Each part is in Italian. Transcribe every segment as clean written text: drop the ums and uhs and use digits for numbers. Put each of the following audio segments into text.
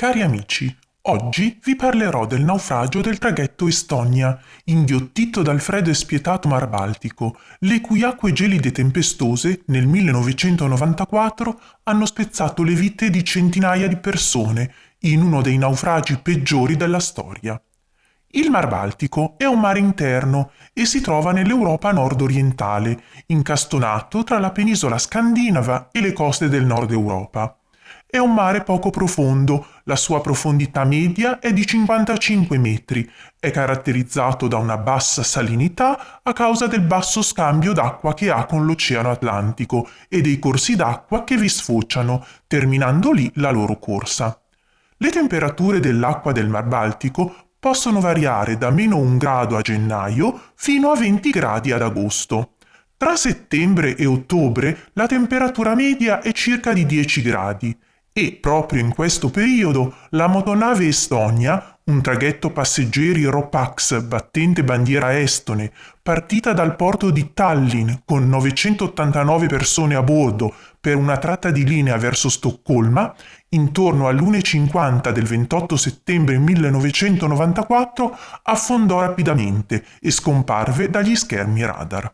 Cari amici, oggi vi parlerò del naufragio del traghetto Estonia, inghiottito dal freddo e spietato Mar Baltico, le cui acque gelide e tempestose, nel 1994, hanno spezzato le vite di centinaia di persone, in uno dei naufragi peggiori della storia. Il Mar Baltico è un mare interno e si trova nell'Europa nord-orientale, incastonato tra la penisola scandinava e le coste del nord Europa. È un mare poco profondo, la sua profondità media è di 55 metri, è caratterizzato da una bassa salinità a causa del basso scambio d'acqua che ha con l'Oceano Atlantico e dei corsi d'acqua che vi sfociano, terminando lì la loro corsa. Le temperature dell'acqua del Mar Baltico possono variare da -1 grado a gennaio fino a 20 gradi ad agosto. Tra settembre e ottobre la temperatura media è circa di 10 gradi e proprio in questo periodo la motonave Estonia, un traghetto passeggeri Ro-Pax battente bandiera estone, partita dal porto di Tallinn con 989 persone a bordo per una tratta di linea verso Stoccolma, intorno all'1:50 del 28 settembre 1994 affondò rapidamente e scomparve dagli schermi radar.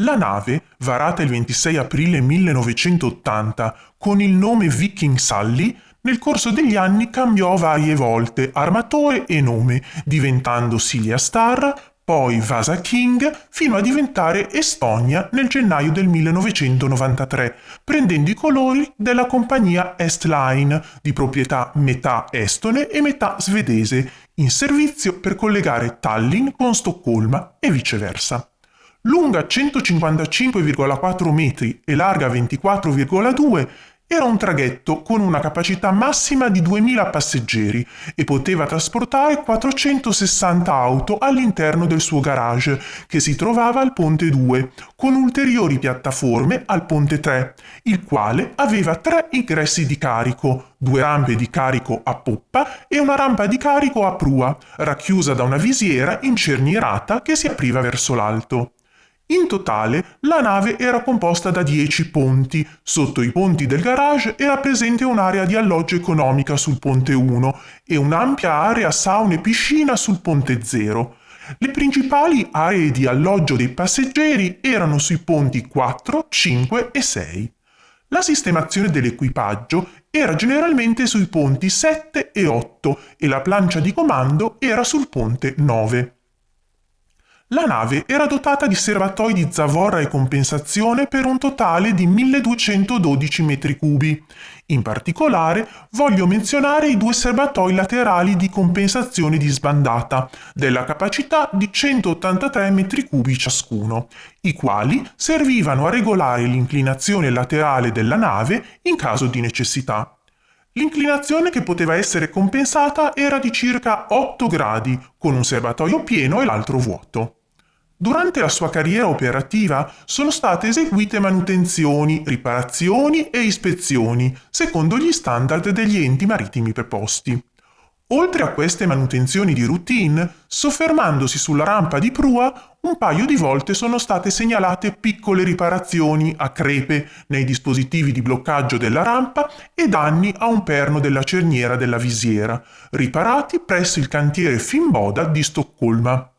La nave, varata il 26 aprile 1980 con il nome Viking Sally, nel corso degli anni cambiò varie volte armatore e nome, diventando Silja Star, poi Vasa King, fino a diventare Estonia nel gennaio del 1993, prendendo i colori della compagnia Estline, di proprietà metà estone e metà svedese, in servizio per collegare Tallinn con Stoccolma e viceversa. Lunga 155,4 metri e larga 24,2, era un traghetto con una capacità massima di 2000 passeggeri e poteva trasportare 460 auto all'interno del suo garage, che si trovava al Ponte 2, con ulteriori piattaforme al Ponte 3, il quale aveva 3 ingressi di carico, 2 rampe di carico a poppa e una rampa di carico a prua, racchiusa da una visiera incernierata che si apriva verso l'alto. In totale, la nave era composta da 10 ponti. Sotto i ponti del garage era presente un'area di alloggio economica sul ponte 1 e un'ampia area sauna e piscina sul ponte 0. Le principali aree di alloggio dei passeggeri erano sui ponti 4, 5 e 6. La sistemazione dell'equipaggio era generalmente sui ponti 7 e 8 e la plancia di comando era sul ponte 9. La nave era dotata di serbatoi di zavorra e compensazione per un totale di 1212 metri cubi. In particolare voglio menzionare i 2 serbatoi laterali di compensazione di sbandata, della capacità di 183 metri cubi ciascuno, i quali servivano a regolare l'inclinazione laterale della nave in caso di necessità. L'inclinazione che poteva essere compensata era di circa 8 gradi, con un serbatoio pieno e l'altro vuoto. Durante la sua carriera operativa sono state eseguite manutenzioni, riparazioni e ispezioni, secondo gli standard degli enti marittimi preposti. Oltre a queste manutenzioni di routine, soffermandosi sulla rampa di prua, un paio di volte sono state segnalate piccole riparazioni a crepe nei dispositivi di bloccaggio della rampa e danni a un perno della cerniera della visiera, riparati presso il cantiere Finnboda di Stoccolma.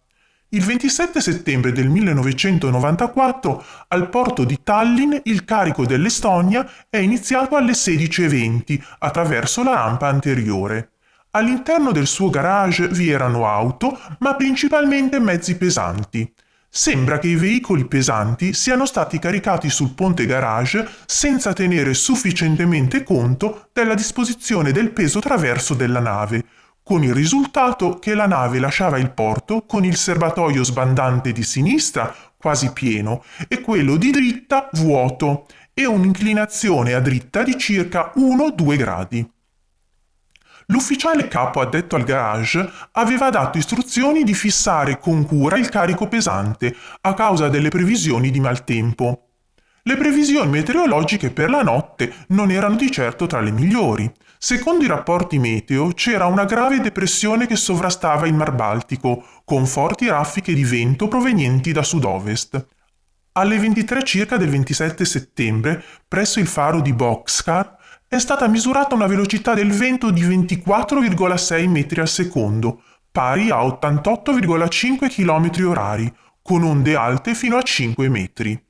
Il 27 settembre del 1994 al porto di Tallinn il carico dell'Estonia è iniziato alle 16:20 attraverso la rampa anteriore. All'interno del suo garage vi erano auto, ma principalmente mezzi pesanti. Sembra che i veicoli pesanti siano stati caricati sul ponte garage senza tenere sufficientemente conto della disposizione del peso traverso della nave, con il risultato che la nave lasciava il porto con il serbatoio sbandante di sinistra quasi pieno e quello di dritta vuoto e un'inclinazione a dritta di circa 1-2 gradi. L'ufficiale capo addetto al garage aveva dato istruzioni di fissare con cura il carico pesante a causa delle previsioni di maltempo. Le previsioni meteorologiche per la notte non erano di certo tra le migliori. Secondo i rapporti meteo c'era una grave depressione che sovrastava il Mar Baltico, con forti raffiche di vento provenienti da sud-ovest. Alle 23 circa del 27 settembre, presso il faro di Boxcar, è stata misurata una velocità del vento di 24,6 metri al secondo, pari a 88,5 km orari, con onde alte fino a 5 metri.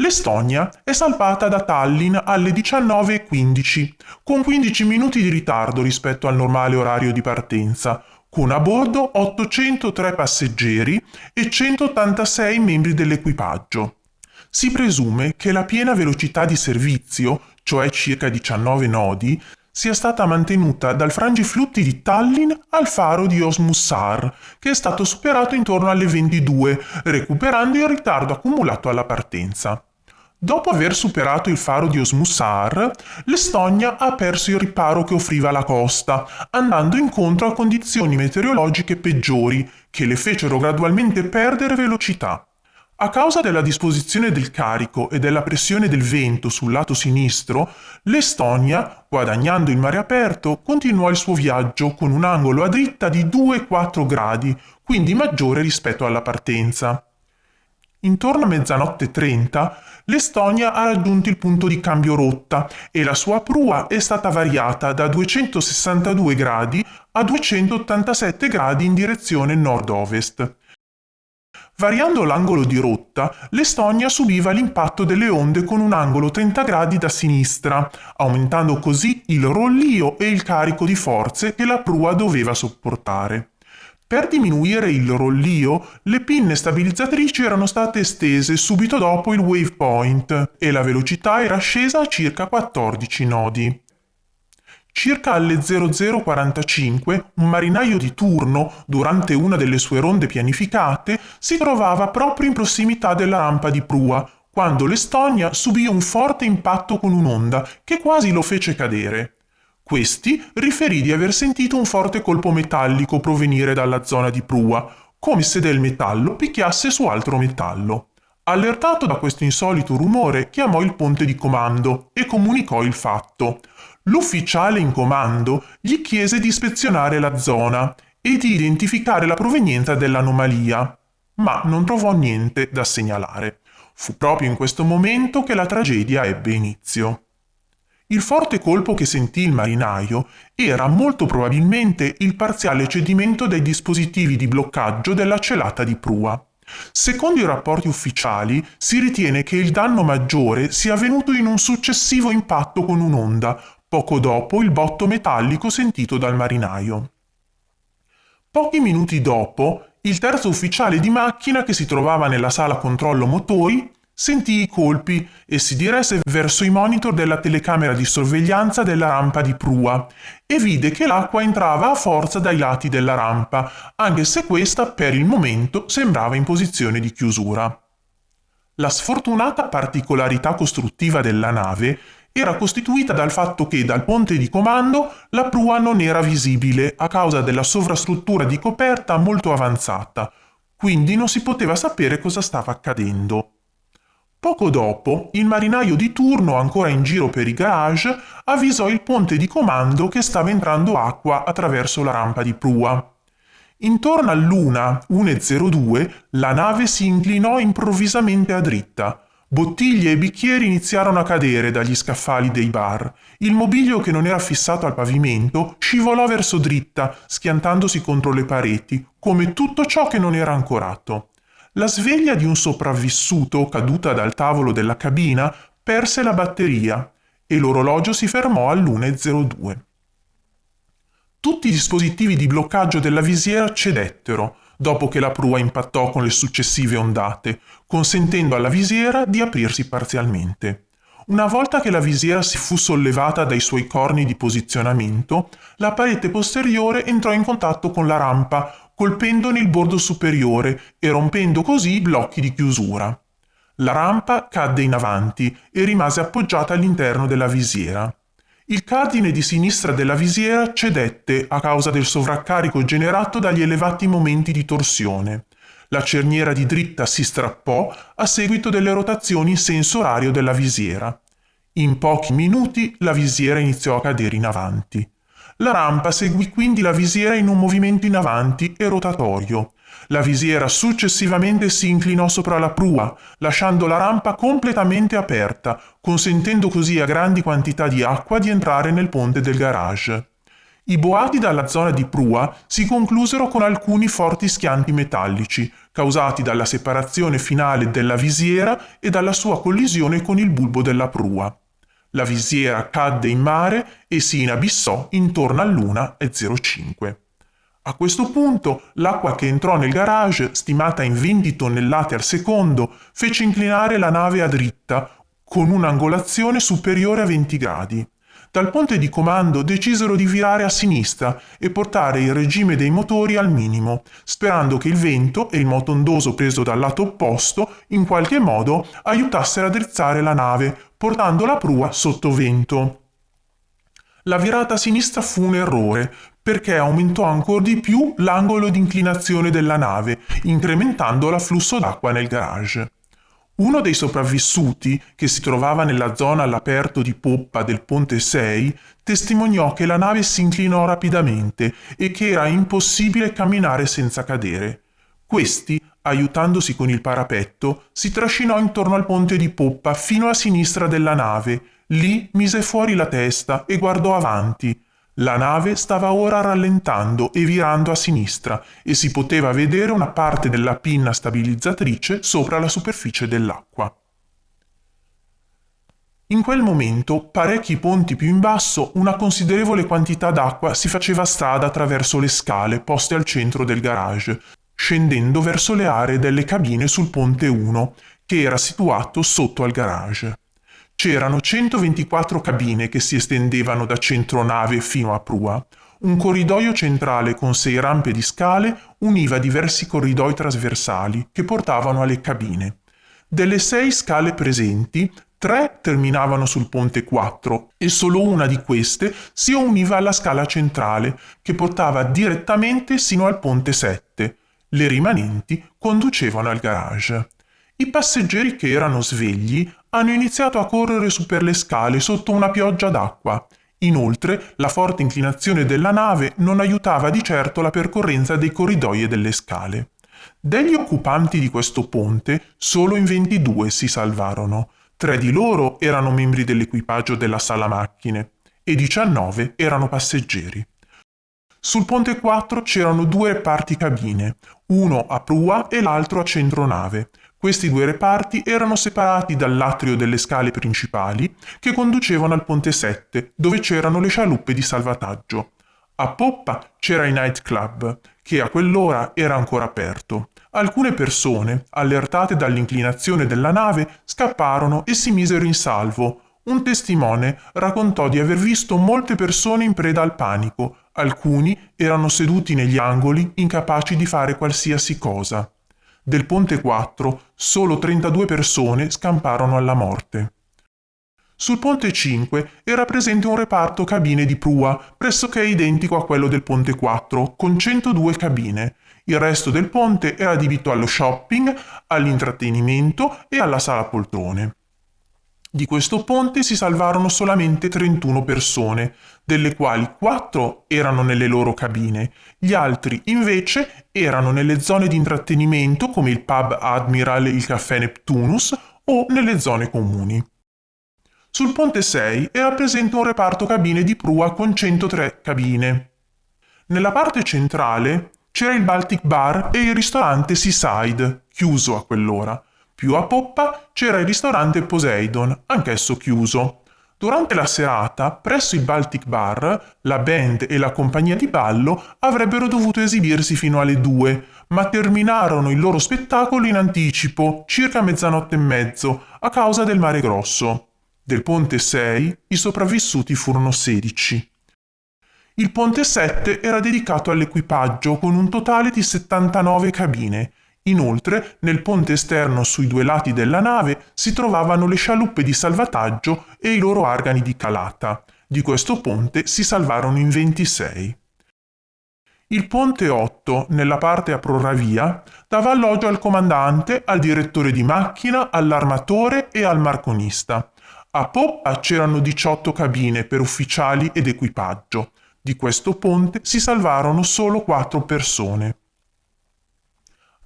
L'Estonia è salpata da Tallinn alle 19:15, con 15 minuti di ritardo rispetto al normale orario di partenza, con a bordo 803 passeggeri e 186 membri dell'equipaggio. Si presume che la piena velocità di servizio, cioè circa 19 nodi, sia stata mantenuta dal frangiflutti di Tallinn al faro di Osmussar, che è stato superato intorno alle 22, recuperando il ritardo accumulato alla partenza. Dopo aver superato il faro di Osmussar, l'Estonia ha perso il riparo che offriva la costa, andando incontro a condizioni meteorologiche peggiori, che le fecero gradualmente perdere velocità. A causa della disposizione del carico e della pressione del vento sul lato sinistro, l'Estonia, guadagnando il mare aperto, continuò il suo viaggio con un angolo a dritta di 2,4 gradi, quindi maggiore rispetto alla partenza. Intorno a 00:30 l'Estonia ha raggiunto il punto di cambio rotta e la sua prua è stata variata da 262 gradi a 287 gradi in direzione nord-ovest. Variando l'angolo di rotta, l'Estonia subiva l'impatto delle onde con un angolo 30 gradi da sinistra, aumentando così il rollio e il carico di forze che la prua doveva sopportare. Per diminuire il rollio, le pinne stabilizzatrici erano state estese subito dopo il waypoint e la velocità era scesa a circa 14 nodi. Circa alle 00:45, un marinaio di turno, durante una delle sue ronde pianificate, si trovava proprio in prossimità della rampa di prua, quando l'Estonia subì un forte impatto con un'onda che quasi lo fece cadere. Questi riferì di aver sentito un forte colpo metallico provenire dalla zona di prua, come se del metallo picchiasse su altro metallo. Allertato da questo insolito rumore, chiamò il ponte di comando e comunicò il fatto. L'ufficiale in comando gli chiese di ispezionare la zona e di identificare la provenienza dell'anomalia, ma non trovò niente da segnalare. Fu proprio in questo momento che la tragedia ebbe inizio. Il forte colpo che sentì il marinaio era molto probabilmente il parziale cedimento dei dispositivi di bloccaggio della celata di prua. Secondo i rapporti ufficiali, si ritiene che il danno maggiore sia avvenuto in un successivo impatto con un'onda, poco dopo il botto metallico sentito dal marinaio. Pochi minuti dopo, il terzo ufficiale di macchina che si trovava nella sala controllo motori sentì i colpi e si diresse verso i monitor della telecamera di sorveglianza della rampa di prua e vide che l'acqua entrava a forza dai lati della rampa, anche se questa per il momento sembrava in posizione di chiusura. La sfortunata particolarità costruttiva della nave era costituita dal fatto che dal ponte di comando la prua non era visibile a causa della sovrastruttura di coperta molto avanzata, quindi non si poteva sapere cosa stava accadendo. Poco dopo, il marinaio di turno, ancora in giro per i garage, avvisò il ponte di comando che stava entrando acqua attraverso la rampa di prua. Intorno all'1:02 la nave si inclinò improvvisamente a dritta. Bottiglie e bicchieri iniziarono a cadere dagli scaffali dei bar. Il mobilio che non era fissato al pavimento scivolò verso dritta, schiantandosi contro le pareti, come tutto ciò che non era ancorato. La sveglia di un sopravvissuto, caduta dal tavolo della cabina, perse la batteria e l'orologio si fermò all'1:02. Tutti i dispositivi di bloccaggio della visiera cedettero, dopo che la prua impattò con le successive ondate, consentendo alla visiera di aprirsi parzialmente. Una volta che la visiera si fu sollevata dai suoi corni di posizionamento, la parete posteriore entrò in contatto con la rampa, colpendone il bordo superiore e rompendo così i blocchi di chiusura. La rampa cadde in avanti e rimase appoggiata all'interno della visiera. Il cardine di sinistra della visiera cedette a causa del sovraccarico generato dagli elevati momenti di torsione. La cerniera di dritta si strappò a seguito delle rotazioni in senso orario della visiera. In pochi minuti la visiera iniziò a cadere in avanti. La rampa seguì quindi la visiera in un movimento in avanti e rotatorio. La visiera successivamente si inclinò sopra la prua, lasciando la rampa completamente aperta, consentendo così a grandi quantità di acqua di entrare nel ponte del garage. I boati dalla zona di prua si conclusero con alcuni forti schianti metallici, causati dalla separazione finale della visiera e dalla sua collisione con il bulbo della prua. La visiera cadde in mare e si inabissò intorno all'1:05. A questo punto l'acqua che entrò nel garage, stimata in 20 tonnellate al secondo, fece inclinare la nave a dritta, con un'angolazione superiore a 20 gradi. Dal ponte di comando decisero di virare a sinistra e portare il regime dei motori al minimo, sperando che il vento e il moto ondoso preso dal lato opposto in qualche modo aiutassero a drizzare la nave, portando la prua sotto vento. La virata a sinistra fu un errore, perché aumentò ancora di più l'angolo di inclinazione della nave, incrementando l'afflusso d'acqua nel garage. Uno dei sopravvissuti, che si trovava nella zona all'aperto di poppa del ponte 6, testimoniò che la nave si inclinò rapidamente e che era impossibile camminare senza cadere. Questi, aiutandosi con il parapetto, si trascinò intorno al ponte di poppa fino a sinistra della nave. Lì mise fuori la testa e guardò avanti. La nave stava ora rallentando e virando a sinistra e si poteva vedere una parte della pinna stabilizzatrice sopra la superficie dell'acqua. In quel momento, parecchi ponti più in basso, una considerevole quantità d'acqua si faceva strada attraverso le scale poste al centro del garage, scendendo verso le aree delle cabine sul ponte 1, che era situato sotto al garage. C'erano 124 cabine che si estendevano da centronave fino a prua. Un corridoio centrale con 6 rampe di scale univa diversi corridoi trasversali che portavano alle cabine. Delle 6 scale presenti, 3 terminavano sul ponte 4 e solo una di queste si univa alla scala centrale che portava direttamente sino al ponte 7. Le rimanenti conducevano al garage. I passeggeri che erano svegli hanno iniziato a correre su per le scale sotto una pioggia d'acqua. Inoltre, la forte inclinazione della nave non aiutava di certo la percorrenza dei corridoi e delle scale. Degli occupanti di questo ponte, solo in 22 si salvarono. 3 di loro erano membri dell'equipaggio della sala macchine e 19 erano passeggeri. Sul ponte 4 c'erano 2 reparti cabine, uno a prua e l'altro a centronave. Questi 2 reparti erano separati dall'atrio delle scale principali che conducevano al ponte 7, dove c'erano le scialuppe di salvataggio. A poppa c'era il nightclub, che a quell'ora era ancora aperto. Alcune persone, allertate dall'inclinazione della nave, scapparono e si misero in salvo. Un testimone raccontò di aver visto molte persone in preda al panico. Alcuni erano seduti negli angoli, incapaci di fare qualsiasi cosa. Del ponte 4 solo 32 persone scamparono alla morte. Sul ponte 5 era presente un reparto cabine di prua, pressoché identico a quello del ponte 4, con 102 cabine. Il resto del ponte era adibito allo shopping, all'intrattenimento e alla sala poltrone. Di questo ponte si salvarono solamente 31 persone, delle quali 4 erano nelle loro cabine, gli altri invece erano nelle zone di intrattenimento come il pub Admiral e il caffè Neptunus o nelle zone comuni. Sul ponte 6 era presente un reparto cabine di prua con 103 cabine. Nella parte centrale c'era il Baltic Bar e il ristorante Seaside, chiuso a quell'ora. Più a poppa c'era il ristorante Poseidon, anch'esso chiuso. Durante la serata, presso il Baltic Bar, la band e la compagnia di ballo avrebbero dovuto esibirsi fino alle 2, ma terminarono il loro spettacolo in anticipo, circa 00:30, a causa del mare grosso. Del ponte 6 i sopravvissuti furono 16. Il ponte 7 era dedicato all'equipaggio con un totale di 79 cabine. Inoltre, nel ponte esterno sui 2 lati della nave si trovavano le scialuppe di salvataggio e i loro organi di calata. Di questo ponte si salvarono in 26. Il ponte 8, nella parte a proravia, dava alloggio al comandante, al direttore di macchina, all'armatore e al marconista. A poppa c'erano 18 cabine per ufficiali ed equipaggio. Di questo ponte si salvarono solo 4 persone.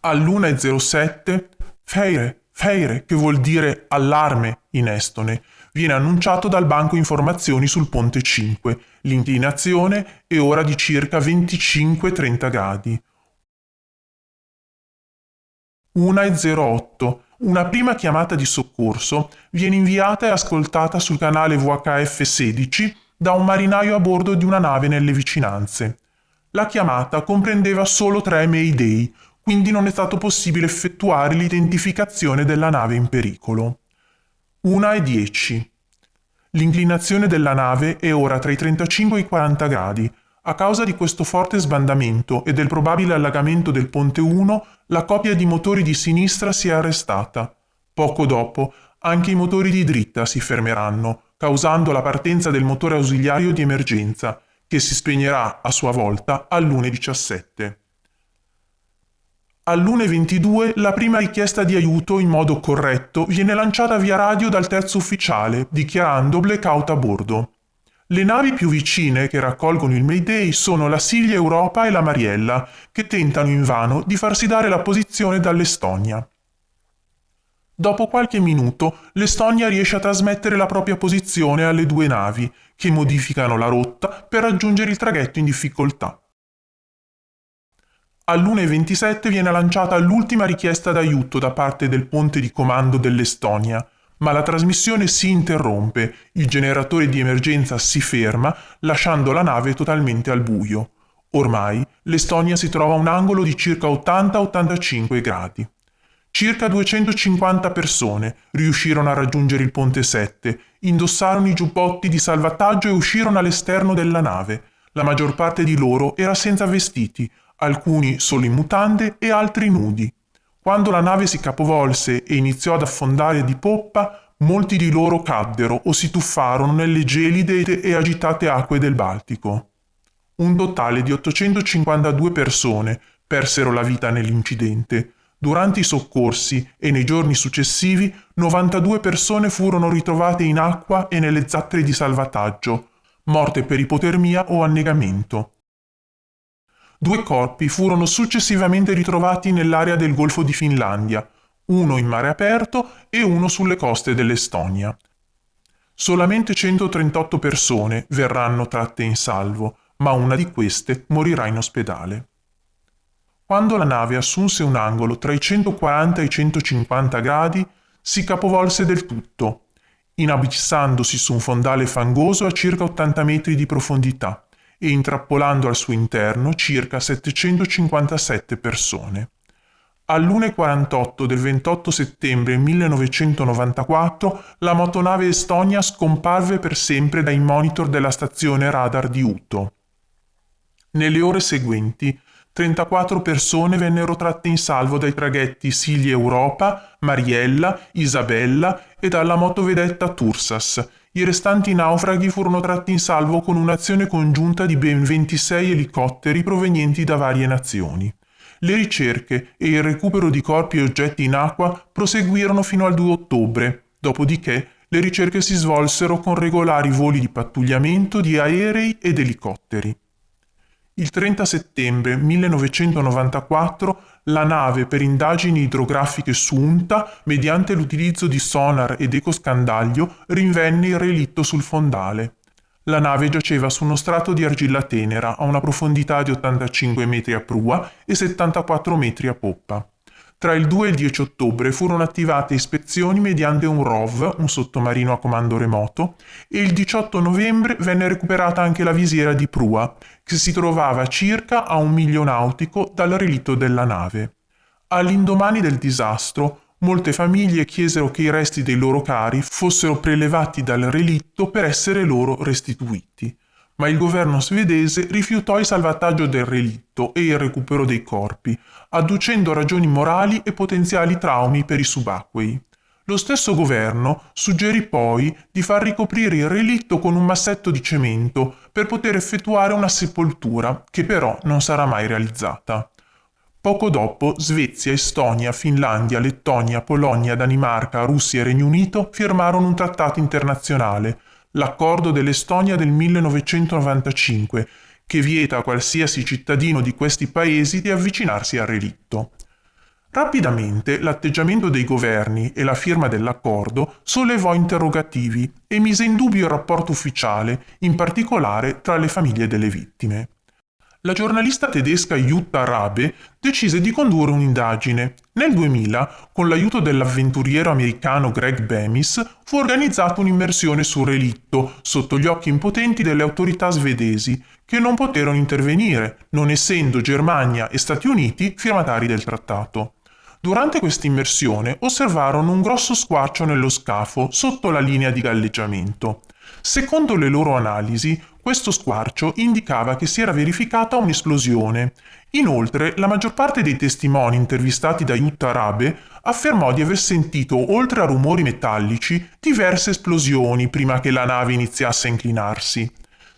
all'1:07 Feire, che vuol dire allarme in estone, viene annunciato dal banco informazioni sul ponte 5. L'inclinazione è ora di circa 25-30 gradi. 1:08. Una prima chiamata di soccorso viene inviata e ascoltata sul canale VHF 16 da un marinaio a bordo di una nave nelle vicinanze. La chiamata comprendeva solo 3 Mayday, quindi non è stato possibile effettuare l'identificazione della nave in pericolo. 1:10. L'inclinazione della nave è ora tra i 35 e i 40 gradi. A causa di questo forte sbandamento e del probabile allagamento del ponte 1, la coppia di motori di sinistra si è arrestata. Poco dopo, anche i motori di dritta si fermeranno, causando la partenza del motore ausiliario di emergenza, che si spegnerà a sua volta all'1:17. All'1:22 la prima richiesta di aiuto in modo corretto viene lanciata via radio dal terzo ufficiale, dichiarando blackout a bordo. Le navi più vicine che raccolgono il Mayday sono la Silja Europa e la Mariella, che tentano invano di farsi dare la posizione dall'Estonia. Dopo qualche minuto, l'Estonia riesce a trasmettere la propria posizione alle 2 navi, che modificano la rotta per raggiungere il traghetto in difficoltà. All'1:27 viene lanciata l'ultima richiesta d'aiuto da parte del ponte di comando dell'Estonia, ma la trasmissione si interrompe, il generatore di emergenza si ferma, lasciando la nave totalmente al buio. Ormai l'Estonia si trova a un angolo di circa 80-85 gradi. Circa 250 persone riuscirono a raggiungere il ponte 7, indossarono i giubbotti di salvataggio e uscirono all'esterno della nave. La maggior parte di loro era senza vestiti, alcuni solo in mutande e altri nudi. Quando la nave si capovolse e iniziò ad affondare di poppa, molti di loro caddero o si tuffarono nelle gelide e agitate acque del Baltico. Un totale di 852 persone persero la vita nell'incidente. Durante i soccorsi e nei giorni successivi, 92 persone furono ritrovate in acqua e nelle zattere di salvataggio, morte per ipotermia o annegamento. 2 corpi furono successivamente ritrovati nell'area del Golfo di Finlandia, uno in mare aperto e uno sulle coste dell'Estonia. Solamente 138 persone verranno tratte in salvo, ma una di queste morirà in ospedale. Quando la nave assunse un angolo tra i 140 e i 150 gradi, si capovolse del tutto, inabissandosi su un fondale fangoso a circa 80 metri di profondità e intrappolando al suo interno circa 757 persone. All'1:48 del 28 settembre 1994 la motonave Estonia scomparve per sempre dai monitor della stazione radar di Uto. Nelle ore seguenti 34 persone vennero tratte in salvo dai traghetti Silja Europa, Mariella, Isabella e dalla motovedetta Tursas. I restanti naufraghi furono tratti in salvo con un'azione congiunta di ben 26 elicotteri provenienti da varie nazioni. Le ricerche e il recupero di corpi e oggetti in acqua proseguirono fino al 2 ottobre, dopodiché le ricerche si svolsero con regolari voli di pattugliamento di aerei ed elicotteri. Il 30 settembre 1994 la nave per indagini idrografiche Suunta, mediante l'utilizzo di sonar ed ecoscandaglio, rinvenne il relitto sul fondale. La nave giaceva su uno strato di argilla tenera a una profondità di 85 metri a prua e 74 metri a poppa. Tra il 2 e il 10 ottobre furono attivate ispezioni mediante un ROV, un sottomarino a comando remoto, e il 18 novembre venne recuperata anche la visiera di prua, che si trovava circa a 1 miglio nautico dal relitto della nave. All'indomani del disastro, molte famiglie chiesero che i resti dei loro cari fossero prelevati dal relitto per essere loro restituiti, ma il governo svedese rifiutò il salvataggio del relitto e il recupero dei corpi, adducendo ragioni morali e potenziali traumi per i subacquei. Lo stesso governo suggerì poi di far ricoprire il relitto con un massetto di cemento per poter effettuare una sepoltura, che però non sarà mai realizzata. Poco dopo Svezia, Estonia, Finlandia, Lettonia, Polonia, Danimarca, Russia e Regno Unito firmarono un trattato internazionale, l'Accordo dell'Estonia del 1995, che vieta a qualsiasi cittadino di questi paesi di avvicinarsi al relitto. Rapidamente l'atteggiamento dei governi e la firma dell'accordo sollevò interrogativi e mise in dubbio il rapporto ufficiale, in particolare tra le famiglie delle vittime. La giornalista tedesca Jutta Rabe decise di condurre un'indagine. Nel 2000, con l'aiuto dell'avventuriero americano Greg Bemis, fu organizzata un'immersione sul relitto, sotto gli occhi impotenti delle autorità svedesi, che non poterono intervenire, non essendo Germania e Stati Uniti firmatari del trattato. Durante questa immersione osservarono un grosso squarcio nello scafo sotto la linea di galleggiamento. Secondo le loro analisi, questo squarcio indicava che si era verificata un'esplosione. Inoltre, la maggior parte dei testimoni intervistati da Jutta Rabe affermò di aver sentito, oltre a rumori metallici, diverse esplosioni prima che la nave iniziasse a inclinarsi.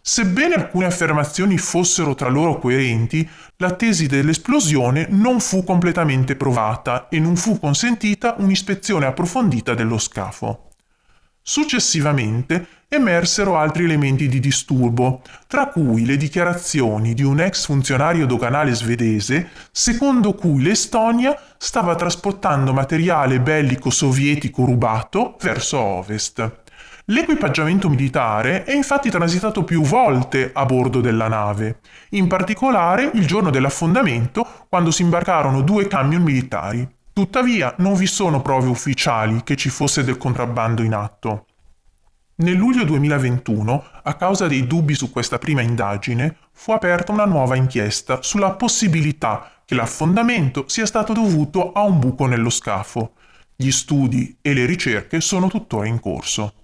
Sebbene alcune affermazioni fossero tra loro coerenti, la tesi dell'esplosione non fu completamente provata e non fu consentita un'ispezione approfondita dello scafo. Successivamente emersero altri elementi di disturbo, tra cui le dichiarazioni di un ex funzionario doganale svedese, secondo cui l'Estonia stava trasportando materiale bellico sovietico rubato verso ovest. L'equipaggiamento militare è infatti transitato più volte a bordo della nave, in particolare il giorno dell'affondamento quando si imbarcarono 2 camion militari. Tuttavia non vi sono prove ufficiali che ci fosse del contrabbando in atto. Nel luglio 2021, a causa dei dubbi su questa prima indagine, fu aperta una nuova inchiesta sulla possibilità che l'affondamento sia stato dovuto a un buco nello scafo. Gli studi e le ricerche sono tuttora in corso.